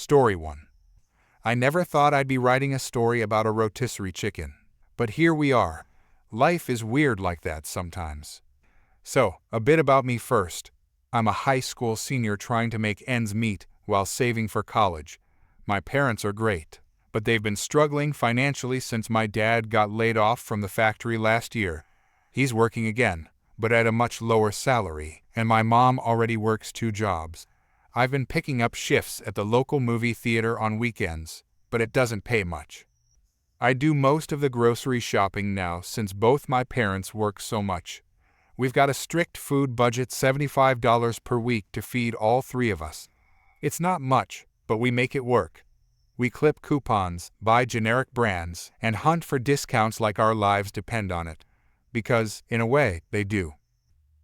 Story 1. I never thought I'd be writing a story about a rotisserie chicken. But here we are. Life is weird like that sometimes. So, a bit about me first. I'm a high school senior trying to make ends meet while saving for college. My parents are great, but they've been struggling financially since my dad got laid off from the factory last year. He's working again, but at a much lower salary, and my mom already works 2 jobs. I've been picking up shifts at the local movie theater on weekends, but it doesn't pay much. I do most of the grocery shopping now since both my parents work so much. We've got a strict food budget, $75 per week to feed all 3 of us. It's not much, but we make it work. We clip coupons, buy generic brands, and hunt for discounts like our lives depend on it. Because, in a way, they do.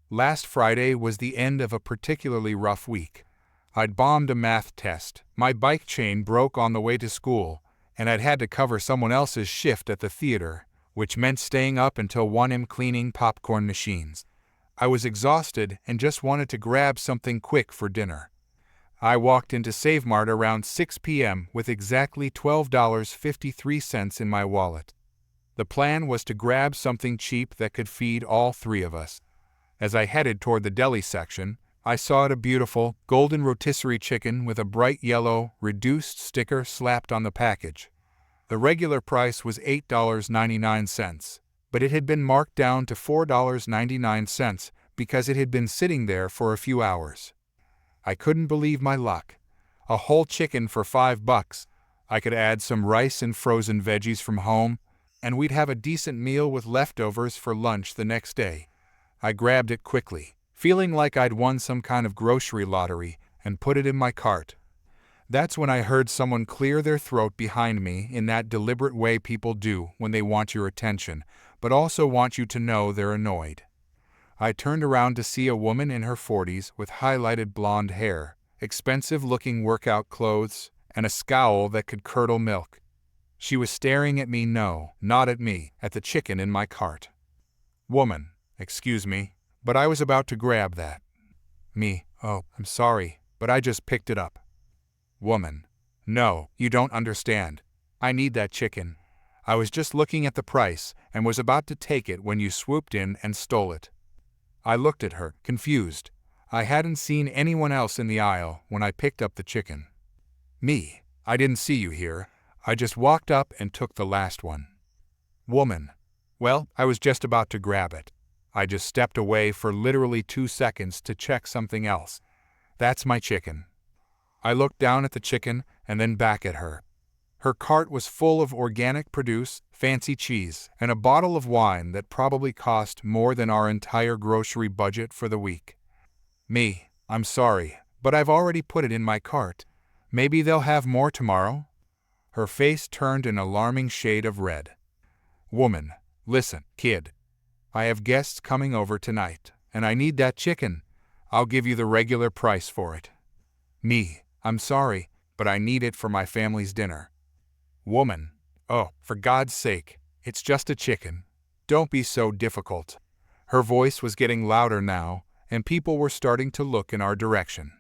Last Friday was the end of a particularly rough week. I'd bombed a math test, my bike chain broke on the way to school, and I'd had to cover someone else's shift at the theater, which meant staying up until 1 a.m. cleaning popcorn machines. I was exhausted and just wanted to grab something quick for dinner. I walked into Save Mart around 6 p.m. with exactly $12.53 in my wallet. The plan was to grab something cheap that could feed all 3 of us. As I headed toward the deli section, I saw a beautiful, golden rotisserie chicken with a bright yellow, reduced sticker slapped on the package. The regular price was $8.99, but it had been marked down to $4.99 because it had been sitting there for a few hours. I couldn't believe my luck. A whole chicken for $5. I could add some rice and frozen veggies from home, and we'd have a decent meal with leftovers for lunch the next day. I grabbed it quickly, feeling like I'd won some kind of grocery lottery, and put it in my cart. That's when I heard someone clear their throat behind me in that deliberate way people do when they want your attention, but also want you to know they're annoyed. I turned around to see a woman in her 40s with highlighted blonde hair, expensive-looking workout clothes, and a scowl that could curdle milk. She was staring at me, no, not at me, at the chicken in my cart. Woman, excuse me, but I was about to grab that. Me, oh, I'm sorry, but I just picked it up. Woman, no, you don't understand. I need that chicken. I was just looking at the price and was about to take it when you swooped in and stole it. I looked at her, confused. I hadn't seen anyone else in the aisle when I picked up the chicken. Me, I didn't see you here. I just walked up and took the last one. Woman, well, I was just about to grab it. I just stepped away for literally 2 seconds to check something else. That's my chicken. I looked down at the chicken and then back at her. Her cart was full of organic produce, fancy cheese, and a bottle of wine that probably cost more than our entire grocery budget for the week. Me, I'm sorry, but I've already put it in my cart. Maybe they'll have more tomorrow? Her face turned an alarming shade of red. Woman, listen, kid. I have guests coming over tonight, and I need that chicken. I'll give you the regular price for it. Me, I'm sorry, but I need it for my family's dinner. Woman, oh, for God's sake, it's just a chicken. Don't be so difficult. Her voice was getting louder now, and people were starting to look in our direction.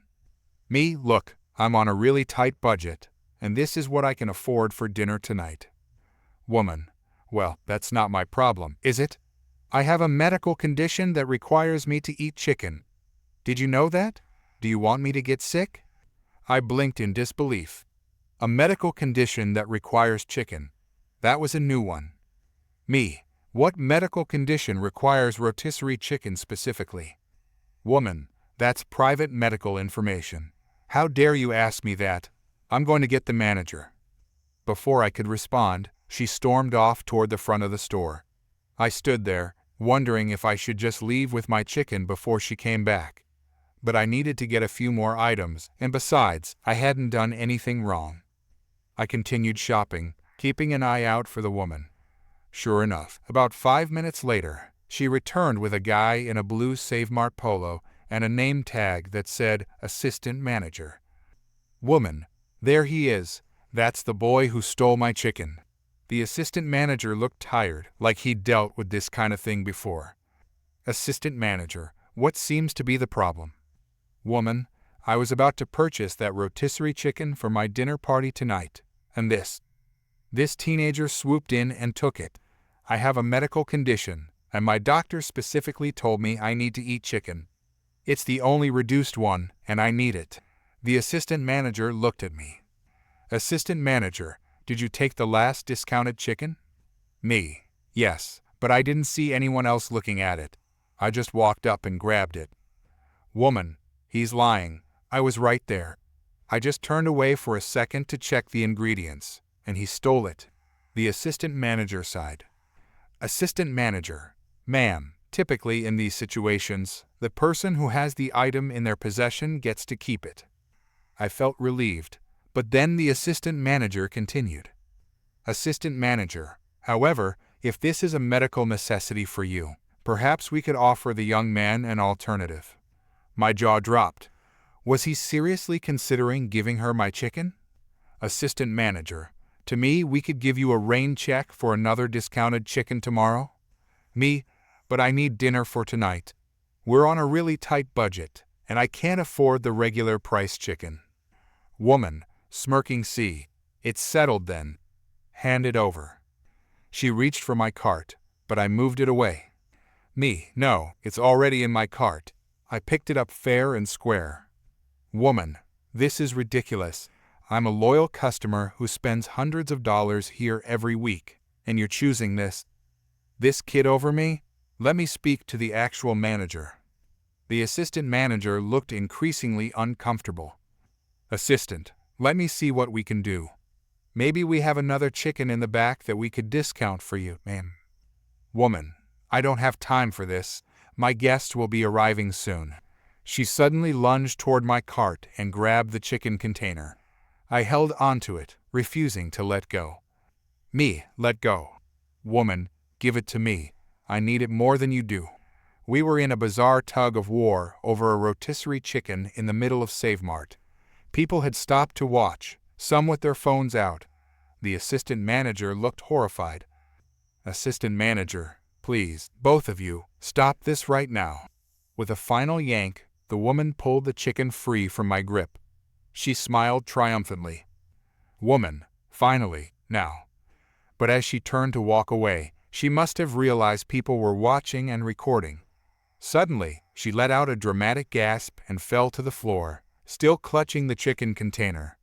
Me, look, I'm on a really tight budget, and this is what I can afford for dinner tonight. Woman, well, that's not my problem, is it? I have a medical condition that requires me to eat chicken. Did you know that? Do you want me to get sick? I blinked in disbelief. A medical condition that requires chicken. That was a new one. Me, what medical condition requires rotisserie chicken specifically? Woman, that's private medical information. How dare you ask me that? I'm going to get the manager. Before I could respond, she stormed off toward the front of the store. I stood there, wondering if I should just leave with my chicken before she came back. But I needed to get a few more items, and besides, I hadn't done anything wrong. I continued shopping, keeping an eye out for the woman. Sure enough, about 5 minutes later, she returned with a guy in a blue Save Mart polo and a name tag that said Assistant Manager. Woman, there he is. That's the boy who stole my chicken. The assistant manager looked tired, like he'd dealt with this kind of thing before. Assistant manager, what seems to be the problem? Woman, I was about to purchase that rotisserie chicken for my dinner party tonight, and this teenager swooped in and took it. I have a medical condition, and my doctor specifically told me I need to eat chicken. It's the only reduced one, and I need it. The assistant manager looked at me. Assistant manager, did you take the last discounted chicken? Me. Yes, but I didn't see anyone else looking at it. I just walked up and grabbed it. Woman, he's lying. I was right there. I just turned away for a second to check the ingredients, and he stole it. The assistant manager sighed. Assistant manager, ma'am, typically in these situations, the person who has the item in their possession gets to keep it. I felt relieved, but then the assistant manager continued. Assistant manager, however, if this is a medical necessity for you, perhaps we could offer the young man an alternative. My jaw dropped. Was he seriously considering giving her my chicken? Assistant manager, to me, we could give you a rain check for another discounted chicken tomorrow. Me, but I need dinner for tonight. We're on a really tight budget, and I can't afford the regular price chicken. Woman, smirking C. It's settled then. Hand it over. She reached for my cart, but I moved it away. Me, no, it's already in my cart. I picked it up fair and square. Woman, this is ridiculous. I'm a loyal customer who spends hundreds of dollars here every week, and you're choosing this kid over me? Let me speak to the actual manager. The assistant manager looked increasingly uncomfortable. Assistant, let me see what we can do. Maybe we have another chicken in the back that we could discount for you, ma'am. Woman, I don't have time for this. My guest will be arriving soon. She suddenly lunged toward my cart and grabbed the chicken container. I held onto it, refusing to let go. Me, let go. Woman, give it to me. I need it more than you do. We were in a bizarre tug of war over a rotisserie chicken in the middle of Save Mart. People had stopped to watch, some with their phones out. The assistant manager looked horrified. Assistant manager, please, both of you, stop this right now. With a final yank, the woman pulled the chicken free from my grip. She smiled triumphantly. Woman, finally, now. But as she turned to walk away, she must have realized people were watching and recording. Suddenly, she let out a dramatic gasp and fell to the floor, still clutching the chicken container.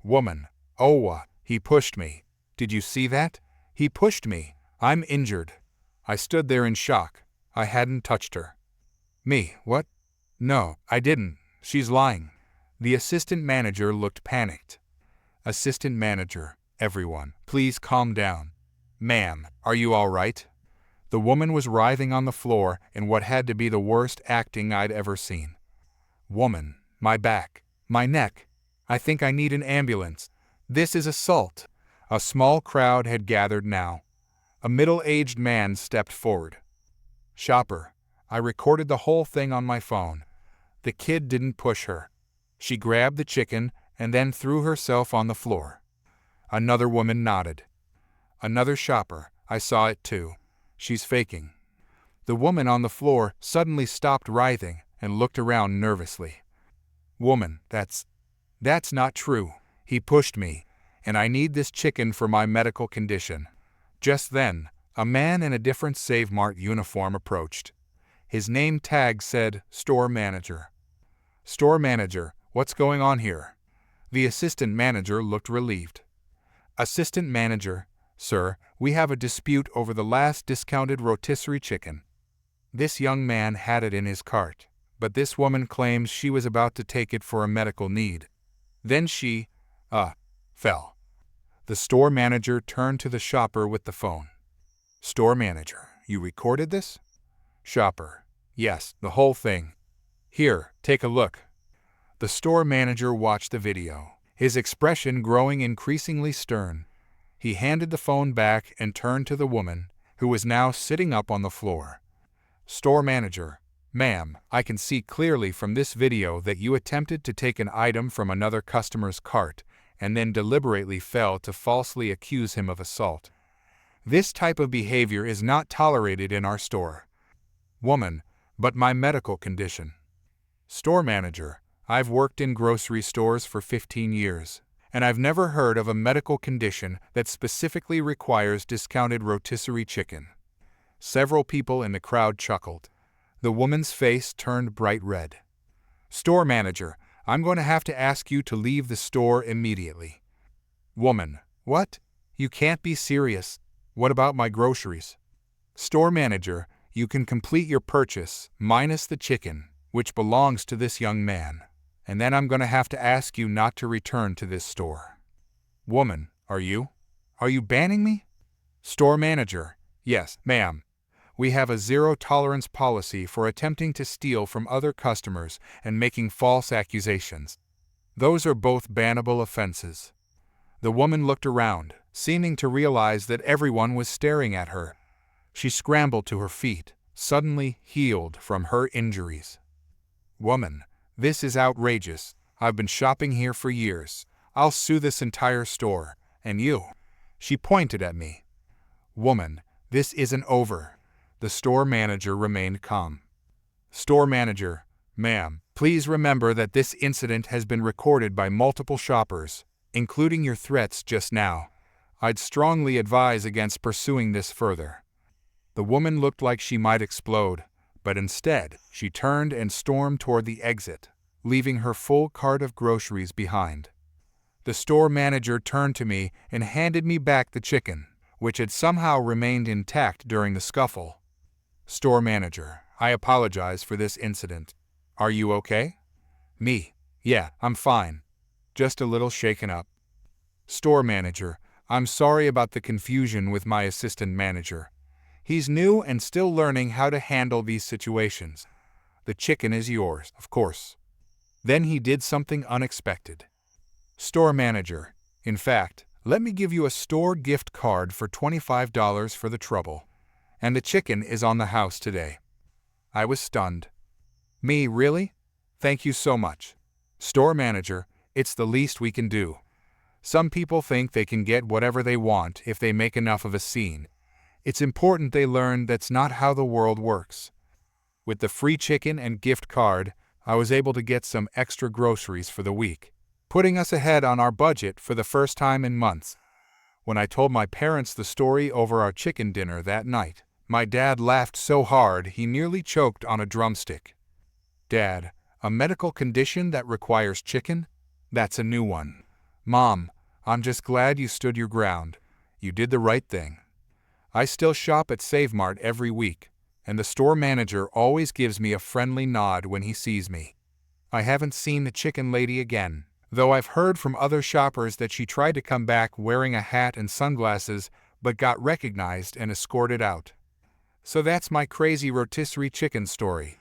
Woman, oh, he pushed me. Did you see that? He pushed me. I'm injured. I stood there in shock. I hadn't touched her. Me, what? No, I didn't. She's lying. The assistant manager looked panicked. Assistant manager, everyone, please calm down. Ma'am, are you all right? The woman was writhing on the floor in what had to be the worst acting I'd ever seen. Woman, my back, my neck. I think I need an ambulance. This is assault. A small crowd had gathered now. A middle-aged man stepped forward. Shopper, I recorded the whole thing on my phone. The kid didn't push her. She grabbed the chicken and then threw herself on the floor. Another woman nodded. Another shopper, I saw it too. She's faking. The woman on the floor suddenly stopped writhing and looked around nervously. Woman, that's not true. He pushed me, and I need this chicken for my medical condition. Just then, a man in a different Save Mart uniform approached. His name tag said, Store Manager. Store Manager, what's going on here? The assistant manager looked relieved. Assistant Manager, sir, we have a dispute over the last discounted rotisserie chicken. This young man had it in his cart, but this woman claims she was about to take it for a medical need. Then she, fell. The store manager turned to the shopper with the phone. Store Manager, you recorded this? Shopper, yes, the whole thing. Here, take a look. The store manager watched the video, his expression growing increasingly stern. He handed the phone back and turned to the woman, who was now sitting up on the floor. Store Manager, ma'am, I can see clearly from this video that you attempted to take an item from another customer's cart and then deliberately fell to falsely accuse him of assault. This type of behavior is not tolerated in our store. Woman, but my medical condition. Store Manager, I've worked in grocery stores for 15 years, and I've never heard of a medical condition that specifically requires discounted rotisserie chicken. Several people in the crowd chuckled. The woman's face turned bright red. Store manager, I'm going to have to ask you to leave the store immediately. Woman, what? You can't be serious. What about my groceries? Store manager, you can complete your purchase, minus the chicken, which belongs to this young man. And then I'm going to have to ask you not to return to this store. Woman, are you? Are you banning me? Store manager, yes, ma'am. We have a zero-tolerance policy for attempting to steal from other customers and making false accusations. Those are both bannable offenses. The woman looked around, seeming to realize that everyone was staring at her. She scrambled to her feet, suddenly healed from her injuries. Woman, this is outrageous. I've been shopping here for years. I'll sue this entire store. And you? She pointed at me. Woman, this isn't over. The store manager remained calm. Store manager, ma'am, please remember that this incident has been recorded by multiple shoppers, including your threats just now. I'd strongly advise against pursuing this further. The woman looked like she might explode, but instead, she turned and stormed toward the exit, leaving her full cart of groceries behind. The store manager turned to me and handed me back the chicken, which had somehow remained intact during the scuffle. Store manager, I apologize for this incident. Are you okay? Me, yeah, I'm fine. Just a little shaken up. Store manager, I'm sorry about the confusion with my assistant manager. He's new and still learning how to handle these situations. The chicken is yours, of course. Then he did something unexpected. Store manager, in fact, let me give you a store gift card for $25 for the trouble. And the chicken is on the house today. I was stunned. Me, really? Thank you so much. Store manager, it's the least we can do. Some people think they can get whatever they want if they make enough of a scene. It's important they learn that's not how the world works. With the free chicken and gift card, I was able to get some extra groceries for the week, putting us ahead on our budget for the first time in months. When I told my parents the story over our chicken dinner that night, my dad laughed so hard he nearly choked on a drumstick. Dad, a medical condition that requires chicken? That's a new one. Mom, I'm just glad you stood your ground. You did the right thing. I still shop at Save Mart every week, and the store manager always gives me a friendly nod when he sees me. I haven't seen the chicken lady again, though I've heard from other shoppers that she tried to come back wearing a hat and sunglasses but got recognized and escorted out. So that's my crazy rotisserie chicken story.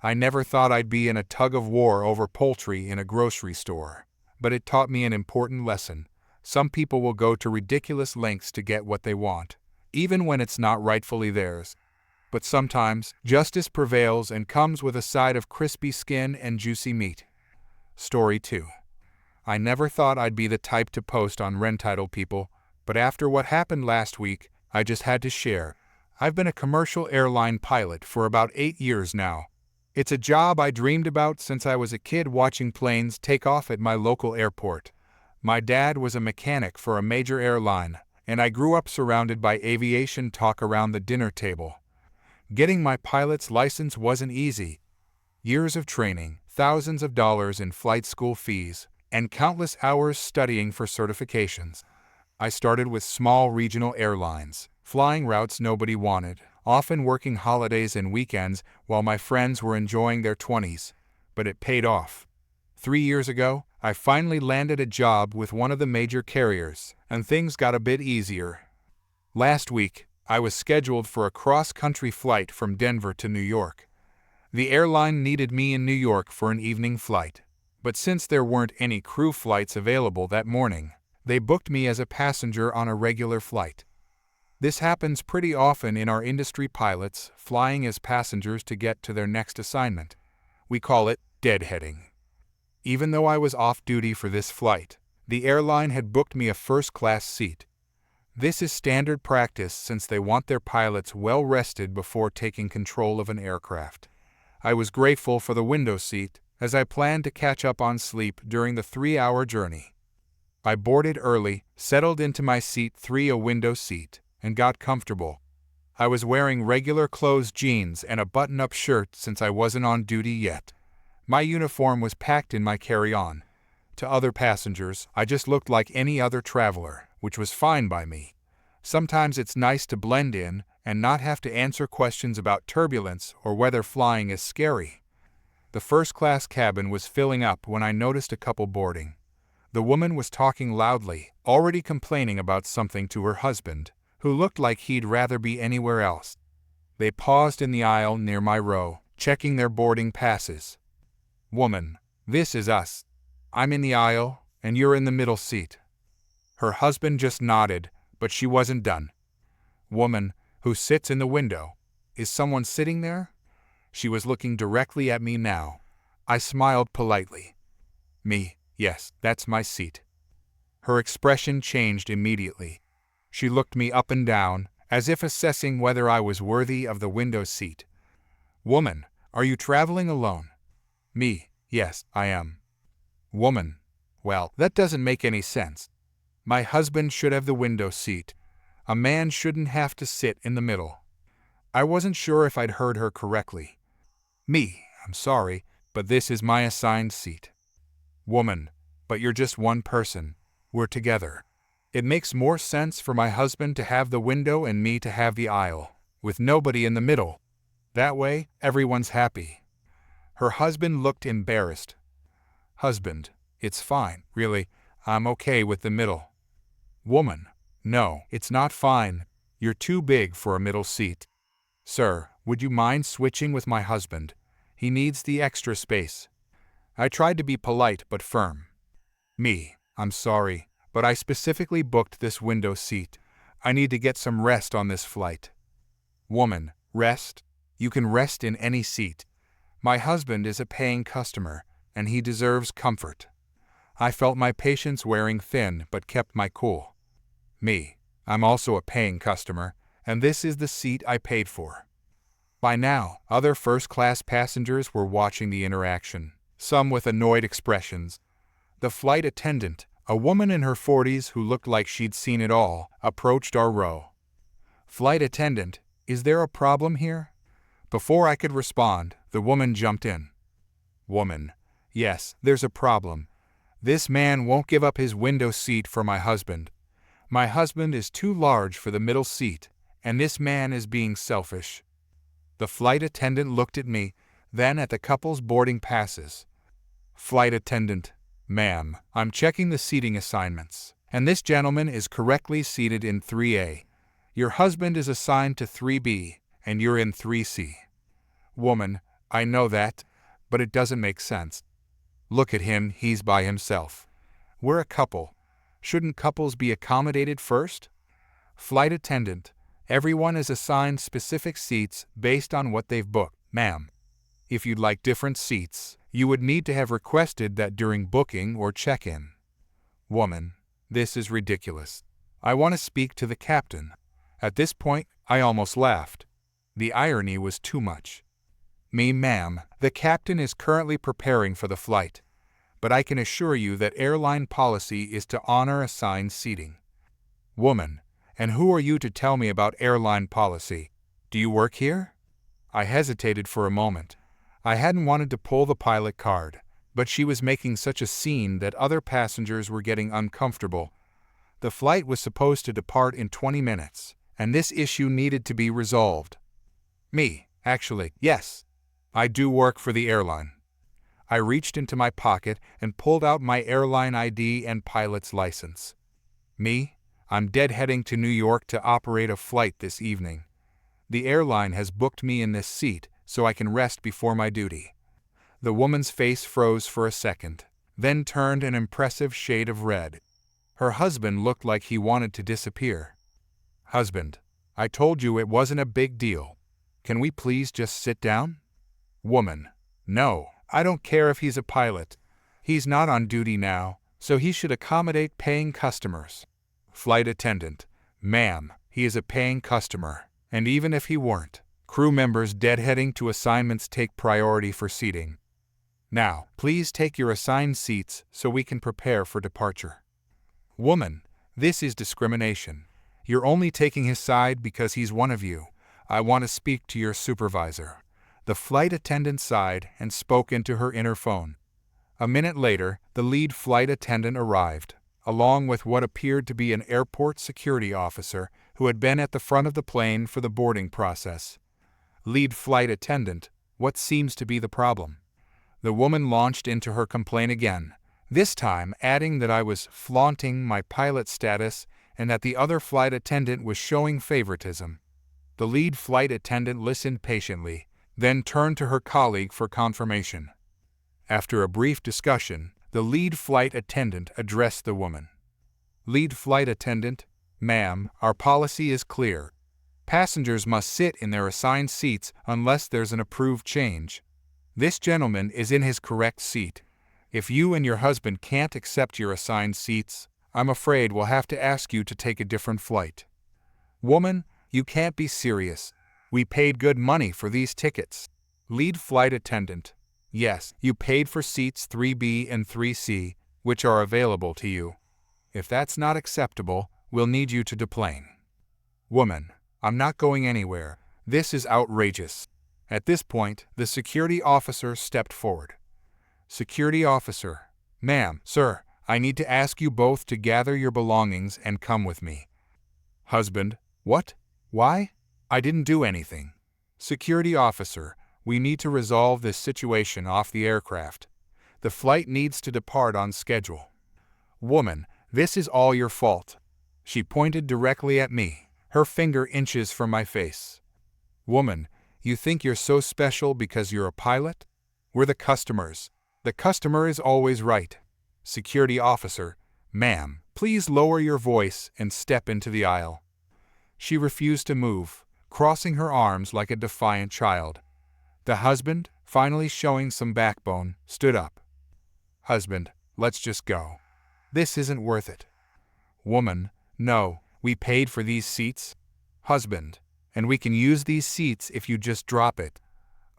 I never thought I'd be in a tug-of-war over poultry in a grocery store, but it taught me an important lesson. Some people will go to ridiculous lengths to get what they want, even when it's not rightfully theirs. But sometimes, justice prevails and comes with a side of crispy skin and juicy meat. Story 2. I never thought I'd be the type to post on Rentitle people, but after what happened last week, I just had to share. I've been a commercial airline pilot for about 8 years now. It's a job I dreamed about since I was a kid watching planes take off at my local airport. My dad was a mechanic for a major airline, and I grew up surrounded by aviation talk around the dinner table. Getting my pilot's license wasn't easy. Years of training, thousands of dollars in flight school fees, and countless hours studying for certifications. I started with small regional airlines, flying routes nobody wanted, often working holidays and weekends while my friends were enjoying their 20s. But it paid off. 3 years ago, I finally landed a job with one of the major carriers, and things got a bit easier. Last week, I was scheduled for a cross-country flight from Denver to New York. The airline needed me in New York for an evening flight, but since there weren't any crew flights available that morning, they booked me as a passenger on a regular flight. This happens pretty often in our industry, pilots flying as passengers to get to their next assignment. We call it deadheading. Even though I was off duty for this flight, the airline had booked me a first-class seat. This is standard practice since they want their pilots well rested before taking control of an aircraft. I was grateful for the window seat, as I planned to catch up on sleep during the 3-hour journey. I boarded early, settled into my seat 3, a window seat, and got comfortable. I was wearing regular clothes, jeans, and a button-up shirt since I wasn't on duty yet. My uniform was packed in my carry-on. To other passengers, I just looked like any other traveler, which was fine by me. Sometimes it's nice to blend in and not have to answer questions about turbulence or whether flying is scary. The first-class cabin was filling up when I noticed a couple boarding. The woman was talking loudly, already complaining about something to her husband, who looked like he'd rather be anywhere else. They paused in the aisle near my row, checking their boarding passes. "Woman, this is us. I'm in the aisle, and you're in the middle seat." Her husband just nodded, but she wasn't done. "Woman, who sits in the window, is someone sitting there?" She was looking directly at me now. I smiled politely. "Me, yes, that's my seat." Her expression changed immediately. She looked me up and down, as if assessing whether I was worthy of the window seat. "Woman, are you traveling alone?" "Me, yes, I am." "Woman, well, that doesn't make any sense. My husband should have the window seat. A man shouldn't have to sit in the middle." I wasn't sure if I'd heard her correctly. "Me, I'm sorry, but this is my assigned seat." "Woman, but you're just one person. We're together. It makes more sense for my husband to have the window and me to have the aisle, with nobody in the middle. That way, everyone's happy." Her husband looked embarrassed. "Husband, it's fine, really. I'm okay with the middle." "Woman, no, it's not fine. You're too big for a middle seat. Sir, would you mind switching with my husband? He needs the extra space." I tried to be polite but firm. "Me, I'm sorry, but I specifically booked this window seat. I need to get some rest on this flight." "Woman, rest? You can rest in any seat. My husband is a paying customer, and he deserves comfort." I felt my patience wearing thin but kept my cool. "Me, I'm also a paying customer, and this is the seat I paid for." By now, other first-class passengers were watching the interaction, some with annoyed expressions. The flight attendant, a woman in her 40s who looked like she'd seen it all, approached our row. "Flight attendant, is there a problem here?" Before I could respond, the woman jumped in. "Woman, yes, there's a problem. This man won't give up his window seat for my husband. My husband is too large for the middle seat, and this man is being selfish." The flight attendant looked at me, then at the couple's boarding passes. "Flight attendant, ma'am, I'm checking the seating assignments, and this gentleman is correctly seated in 3A. Your husband is assigned to 3B, and you're in 3C. "Woman, I know that, but it doesn't make sense. Look at him, he's by himself. We're a couple. Shouldn't couples be accommodated first?" "Flight attendant, everyone is assigned specific seats based on what they've booked, ma'am. If you'd like different seats, you would need to have requested that during booking or check-in." "Woman, this is ridiculous. I want to speak to the captain." At this point, I almost laughed. The irony was too much. "Me, ma'am, the captain is currently preparing for the flight, but I can assure you that airline policy is to honor assigned seating." "Woman, and who are you to tell me about airline policy? Do you work here?" I hesitated for a moment. I hadn't wanted to pull the pilot card, but she was making such a scene that other passengers were getting uncomfortable. The flight was supposed to depart in 20 minutes, and this issue needed to be resolved. "Me, actually, yes. I do work for the airline." I reached into my pocket and pulled out my airline ID and pilot's license. "Me, I'm deadheading to New York to operate a flight this evening. The airline has booked me in this seat so I can rest before my duty." The woman's face froze for a second, then turned an impressive shade of red. Her husband looked like he wanted to disappear. "Husband, I told you it wasn't a big deal. Can we please just sit down?" "Woman, no, I don't care if he's a pilot. He's not on duty now, so he should accommodate paying customers." Flight attendant, "Ma'am, he is a paying customer, and even if he weren't, crew members deadheading to assignments take priority for seating." Now, please take your assigned seats so we can prepare for departure. Woman, this is discrimination. You're only taking his side because he's one of you. I want to speak to your supervisor. The flight attendant sighed and spoke into her inner phone. A minute later, the lead flight attendant arrived, along with what appeared to be an airport security officer who had been at the front of the plane for the boarding process. Lead flight attendant, what seems to be the problem? The woman launched into her complaint again, this time adding that I was flaunting my pilot status and that the other flight attendant was showing favoritism. The lead flight attendant listened patiently, then turned to her colleague for confirmation. After a brief discussion, the lead flight attendant addressed the woman. Lead flight attendant, ma'am, our policy is clear. Passengers must sit in their assigned seats unless there's an approved change. This gentleman is in his correct seat. If you and your husband can't accept your assigned seats, I'm afraid we'll have to ask you to take a different flight. Woman, you can't be serious. We paid good money for these tickets. Lead flight attendant, yes, you paid for seats 3B and 3C, which are available to you. If that's not acceptable, we'll need you to deplane. Woman, I'm not going anywhere. This is outrageous. At this point, the security officer stepped forward. Security officer, ma'am, sir, I need to ask you both to gather your belongings and come with me. Husband, what? Why? I didn't do anything. Security officer, we need to resolve this situation off the aircraft. The flight needs to depart on schedule. Woman, this is all your fault. She pointed directly at me, her finger inches from my face. Woman, you think you're so special because you're a pilot? We're the customers. The customer is always right. Security officer, ma'am, please lower your voice and step into the aisle. She refused to move, crossing her arms like a defiant child. The husband, finally showing some backbone, stood up. Husband, let's just go. This isn't worth it. Woman, no, we paid for these seats. Husband, and we can use these seats if you just drop it.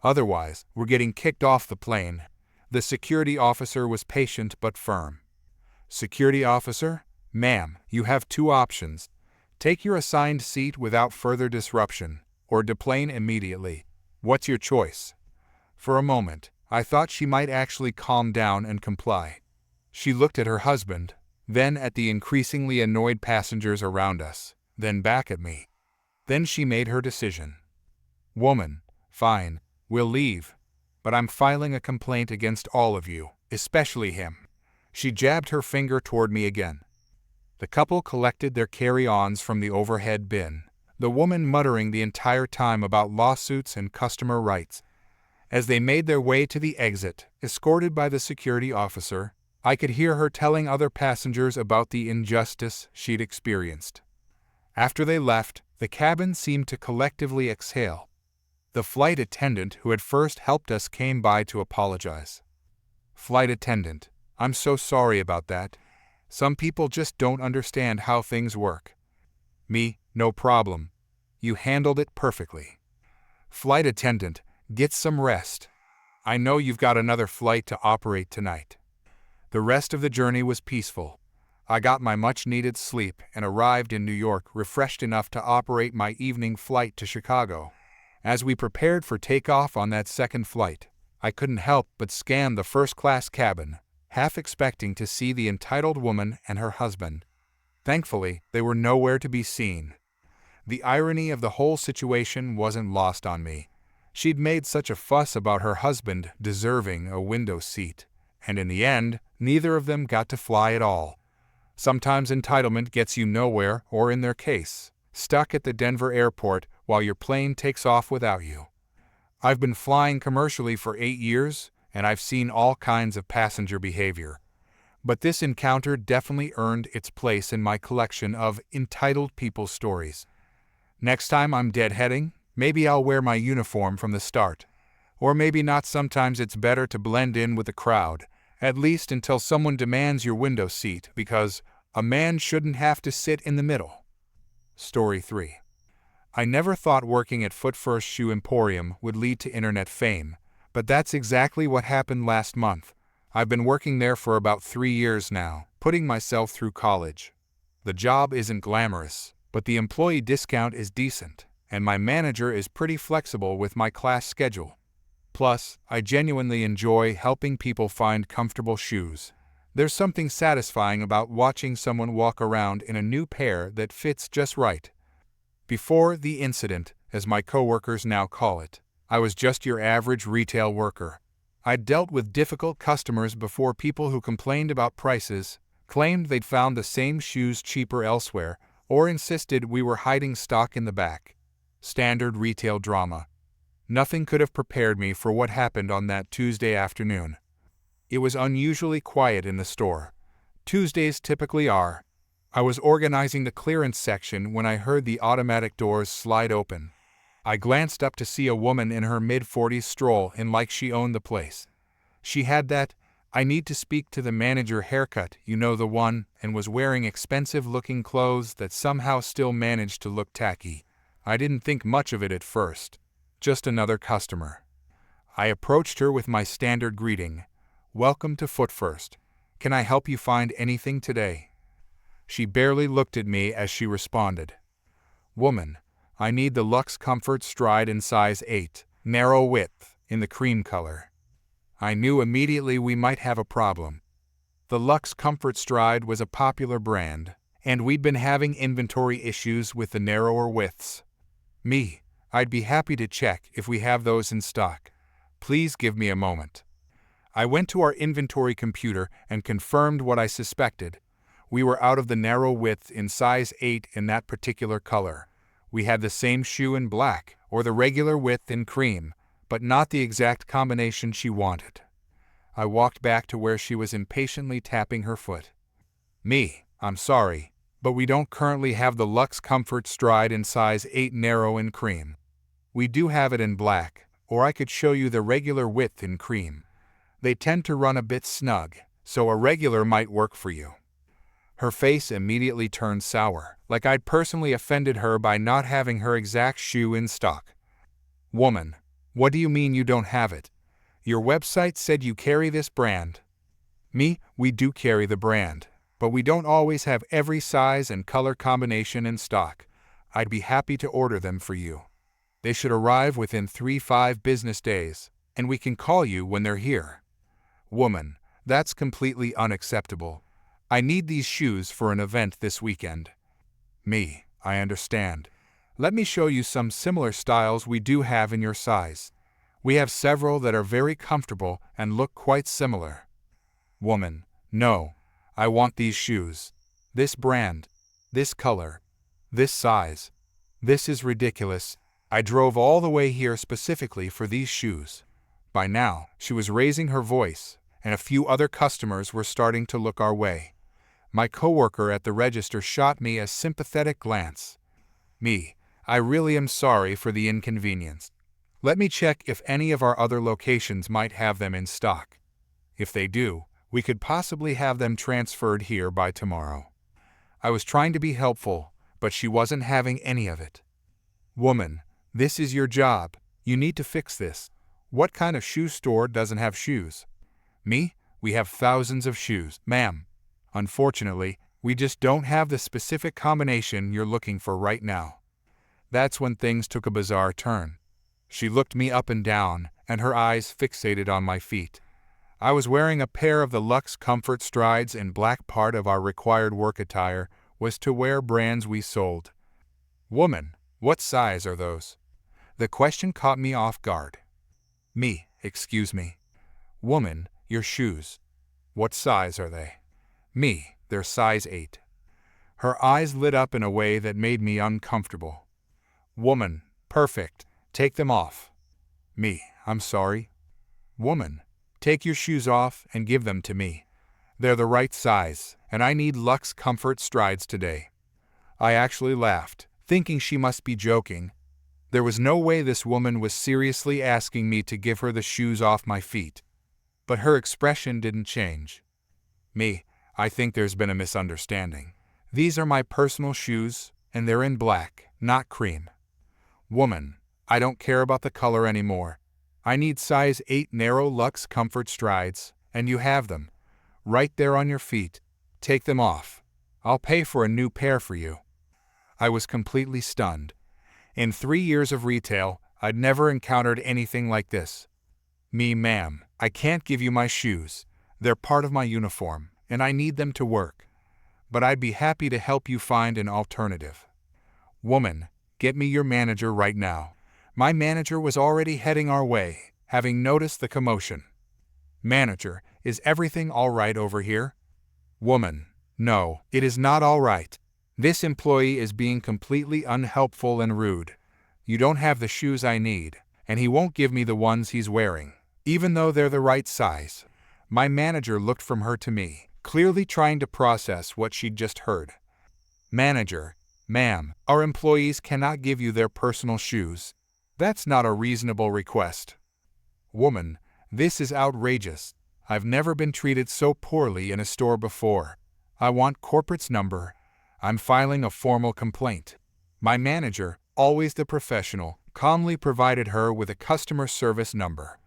Otherwise, we're getting kicked off the plane. The security officer was patient but firm. Security officer, ma'am, you have two options. Take your assigned seat without further disruption, or deplane immediately. What's your choice? For a moment, I thought she might actually calm down and comply. She looked at her husband, then at the increasingly annoyed passengers around us, then back at me. Then she made her decision. Woman, fine, we'll leave, but I'm filing a complaint against all of you, especially him. She jabbed her finger toward me again. The couple collected their carry-ons from the overhead bin, the woman muttering the entire time about lawsuits and customer rights. As they made their way to the exit, escorted by the security officer, I could hear her telling other passengers about the injustice she'd experienced. After they left, the cabin seemed to collectively exhale. The flight attendant who had first helped us came by to apologize. Flight attendant, I'm so sorry about that. Some people just don't understand how things work. Me, no problem. You handled it perfectly. Flight attendant, get some rest. I know you've got another flight to operate tonight. The rest of the journey was peaceful. I got my much-needed sleep and arrived in New York refreshed enough to operate my evening flight to Chicago. As we prepared for takeoff on that second flight, I couldn't help but scan the first-class cabin, half expecting to see the entitled woman and her husband. Thankfully, they were nowhere to be seen. The irony of the whole situation wasn't lost on me. She'd made such a fuss about her husband deserving a window seat, and in the end, neither of them got to fly at all. Sometimes entitlement gets you nowhere, or in their case, stuck at the Denver airport while your plane takes off without you. I've been flying commercially for 8 years, and I've seen all kinds of passenger behavior. But this encounter definitely earned its place in my collection of entitled people stories. Next time I'm deadheading, maybe I'll wear my uniform from the start. Or maybe not. Sometimes it's better to blend in with the crowd, at least until someone demands your window seat, because a man shouldn't have to sit in the middle. Story 3. I never thought working at Foot First Shoe Emporium would lead to internet fame, But that's exactly what happened last month. I've been working there for about 3 years now, putting myself through college. The job isn't glamorous, but the employee discount is decent, and my manager is pretty flexible with my class schedule. Plus, I genuinely enjoy helping people find comfortable shoes. There's something satisfying about watching someone walk around in a new pair that fits just right. Before the incident, as my coworkers now call it, I was just your average retail worker. I'd dealt with difficult customers before, people who complained about prices, claimed they'd found the same shoes cheaper elsewhere, or insisted we were hiding stock in the back. Standard retail drama. Nothing could have prepared me for what happened on that Tuesday afternoon. It was unusually quiet in the store. Tuesdays typically are. I was organizing the clearance section when I heard the automatic doors slide open. I glanced up to see a woman in her mid-40s stroll in like she owned the place. She had that "I need to speak to the manager" haircut, you know the one, and was wearing expensive-looking clothes that somehow still managed to look tacky. I didn't think much of it at first. Just another customer. I approached her with my standard greeting. "Welcome to Foot First. Can I help you find anything today?" She barely looked at me as she responded. "Woman, I need the Luxe Comfort Stride in size 8, narrow width, in the cream color." I knew immediately we might have a problem. The Luxe Comfort Stride was a popular brand, and we'd been having inventory issues with the narrower widths. I'd be happy to check if we have those in stock. Please give me a moment. I went to our inventory computer and confirmed what I suspected. We were out of the narrow width in size 8 in that particular color. We had the same shoe in black, or the regular width in cream, but not the exact combination she wanted. I walked back to where she was impatiently tapping her foot. "I'm sorry, but we don't currently have the Luxe Comfort Stride in size 8 narrow in cream. We do have it in black, or I could show you the regular width in cream. They tend to run a bit snug, so a regular might work for you." Her face immediately turned sour, like I'd personally offended her by not having her exact shoe in stock. "Woman, what do you mean you don't have it? Your website said you carry this brand." We do carry the brand, but we don't always have every size and color combination in stock. I'd be happy to order them for you. They should arrive within 3-5 business days, and we can call you when they're here." "Woman, that's completely unacceptable. I need these shoes for an event this weekend." I understand. Let me show you some similar styles we do have in your size. We have several that are very comfortable and look quite similar." "Woman, no. I want these shoes. This brand. This color. This size. This is ridiculous. I drove all the way here specifically for these shoes." By now, she was raising her voice, and a few other customers were starting to look our way. My coworker at the register shot me a sympathetic glance. "I really am sorry for the inconvenience. Let me check if any of our other locations might have them in stock. If they do, we could possibly have them transferred here by tomorrow." I was trying to be helpful, but she wasn't having any of it. "Woman, this is your job. You need to fix this. What kind of shoe store doesn't have shoes?" We have thousands of shoes, ma'am. Unfortunately, we just don't have the specific combination you're looking for right now." That's when things took a bizarre turn. She looked me up and down, and her eyes fixated on my feet. I was wearing a pair of the Luxe Comfort Strides, and black part of our required work attire was to wear brands we sold. "Woman, what size are those?" The question caught me off guard. Excuse me. "Woman, your shoes. What size are they?" They're size 8. Her eyes lit up in a way that made me uncomfortable. "Woman, perfect. Take them off." I'm sorry. "Woman, take your shoes off and give them to me. They're the right size, and I need Luxe Comfort Strides today." I actually laughed, thinking she must be joking. There was no way this woman was seriously asking me to give her the shoes off my feet. But her expression didn't change. I think there's been a misunderstanding. These are my personal shoes, and they're in black, not cream." "Woman, I don't care about the color anymore. I need size 8 narrow Luxe Comfort strides, and you have them. Right there on your feet. Take them off. I'll pay for a new pair for you." I was completely stunned. In 3 years of retail, I'd never encountered anything like this. "Ma'am, I can't give you my shoes. They're part of my uniform, and I need them to work. But I'd be happy to help you find an alternative." "Woman, get me your manager right now." My manager was already heading our way, having noticed the commotion. "Manager, is everything all right over here?" "Woman, no, it is not all right. This employee is being completely unhelpful and rude. You don't have the shoes I need, and he won't give me the ones he's wearing, even though they're the right size." My manager looked from her to me, clearly trying to process what she'd just heard. "Manager, ma'am, our employees cannot give you their personal shoes. That's not a reasonable request." "Woman, this is outrageous. I've never been treated so poorly in a store before. I want corporate's number. I'm filing a formal complaint." My manager, always the professional, calmly provided her with a customer service number.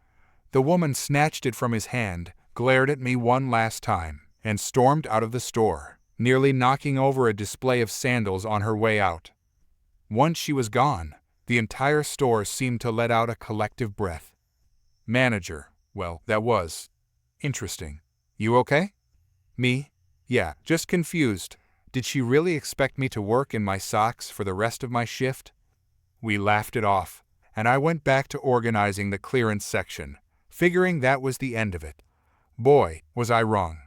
The woman snatched it from his hand, glared at me one last time, and stormed out of the store, nearly knocking over a display of sandals on her way out. Once she was gone, the entire store seemed to let out a collective breath. "Manager, well, that was interesting. You okay?" "Me? Yeah, just confused. Did she really expect me to work in my socks for the rest of my shift?" We laughed it off, and I went back to organizing the clearance section, figuring that was the end of it. Boy, was I wrong.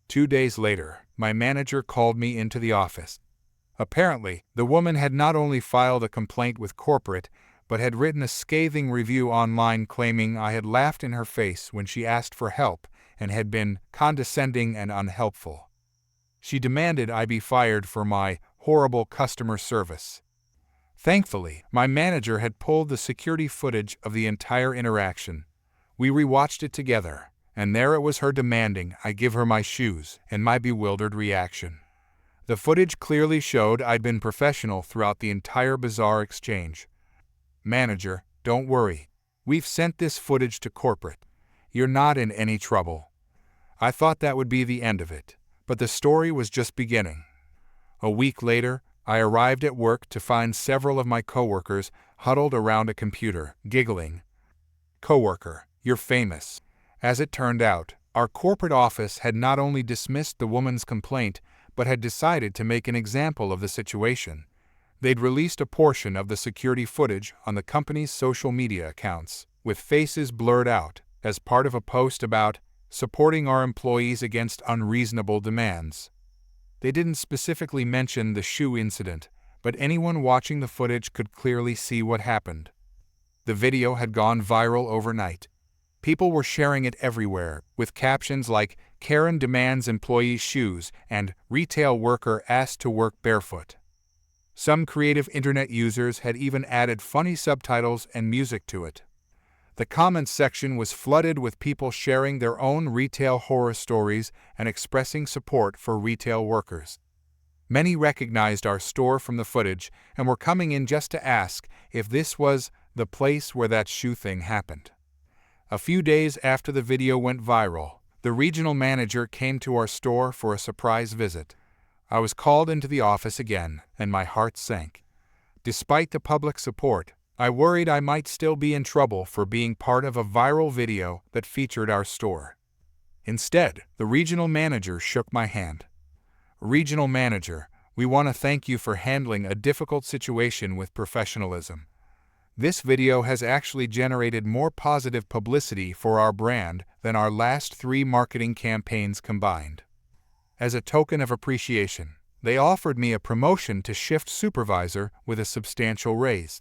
2 days later, my manager called me into the office. Apparently, the woman had not only filed a complaint with corporate, but had written a scathing review online claiming I had laughed in her face when she asked for help and had been condescending and unhelpful. She demanded I be fired for my horrible customer service. Thankfully, my manager had pulled the security footage of the entire interaction. We rewatched it together, and there it was, her demanding I give her my shoes, and my bewildered reaction. The footage clearly showed I'd been professional throughout the entire bizarre exchange. "Manager, don't worry. We've sent this footage to corporate. You're not in any trouble." I thought that would be the end of it, but the story was just beginning. A week later, I arrived at work to find several of my coworkers huddled around a computer, giggling. "Coworker, you're famous." As it turned out, our corporate office had not only dismissed the woman's complaint, but had decided to make an example of the situation. They'd released a portion of the security footage on the company's social media accounts, with faces blurred out, as part of a post about supporting our employees against unreasonable demands. They didn't specifically mention the shoe incident, but anyone watching the footage could clearly see what happened. The video had gone viral overnight. People were sharing it everywhere, with captions like "Karen demands employees' shoes" and "Retail worker asked to work barefoot." Some creative internet users had even added funny subtitles and music to it. The comments section was flooded with people sharing their own retail horror stories and expressing support for retail workers. Many recognized our store from the footage and were coming in just to ask if this was the place where that shoe thing happened. A few days after the video went viral, the regional manager came to our store for a surprise visit. I was called into the office again, and my heart sank. Despite the public support, I worried I might still be in trouble for being part of a viral video that featured our store. Instead, the regional manager shook my hand. "Regional manager, we want to thank you for handling a difficult situation with professionalism. This video has actually generated more positive publicity for our brand than our last 3 marketing campaigns combined." As a token of appreciation, they offered me a promotion to shift supervisor with a substantial raise.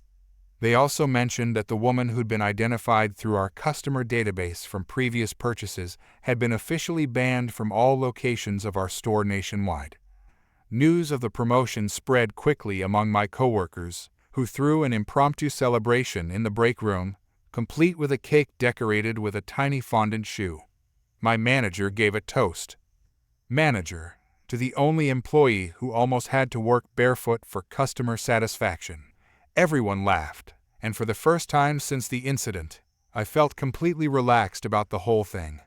They also mentioned that the woman who'd been identified through our customer database from previous purchases had been officially banned from all locations of our store nationwide. News of the promotion spread quickly among my coworkers, who threw an impromptu celebration in the break room, complete with a cake decorated with a tiny fondant shoe. My manager gave a toast. "Manager, to the only employee who almost had to work barefoot for customer satisfaction." Everyone laughed, and for the first time since the incident, I felt completely relaxed about the whole thing.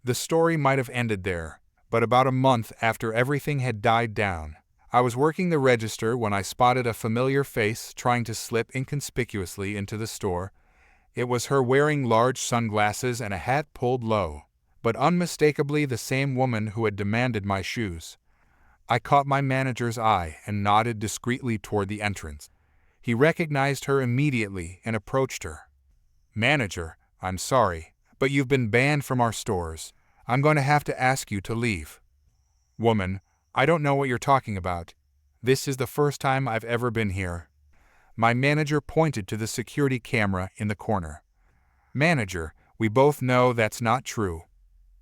The story might have ended there, but about a month after everything had died down, I was working the register when I spotted a familiar face trying to slip inconspicuously into the store. It was her wearing large sunglasses and a hat pulled low, but unmistakably the same woman who had demanded my shoes. I caught my manager's eye and nodded discreetly toward the entrance. He recognized her immediately and approached her. "Manager, I'm sorry, but you've been banned from our stores. I'm going to have to ask you to leave." "Woman, I don't know what you're talking about. This is the first time I've ever been here." My manager pointed to the security camera in the corner. "Manager, we both know that's not true.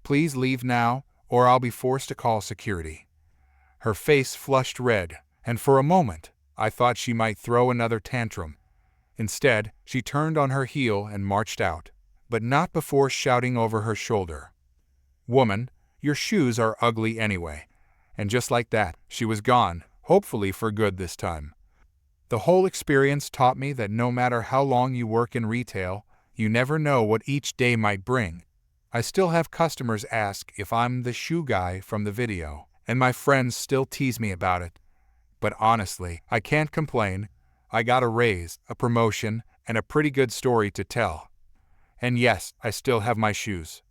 Please leave now, or I'll be forced to call security." Her face flushed red, and for a moment, I thought she might throw another tantrum. Instead, she turned on her heel and marched out, but not before shouting over her shoulder, "Woman, your shoes are ugly anyway." And just like that, she was gone, hopefully for good this time. The whole experience taught me that no matter how long you work in retail, you never know what each day might bring. I still have customers ask if I'm the shoe guy from the video, and my friends still tease me about it. But honestly, I can't complain. I got a raise, a promotion, and a pretty good story to tell. And yes, I still have my shoes.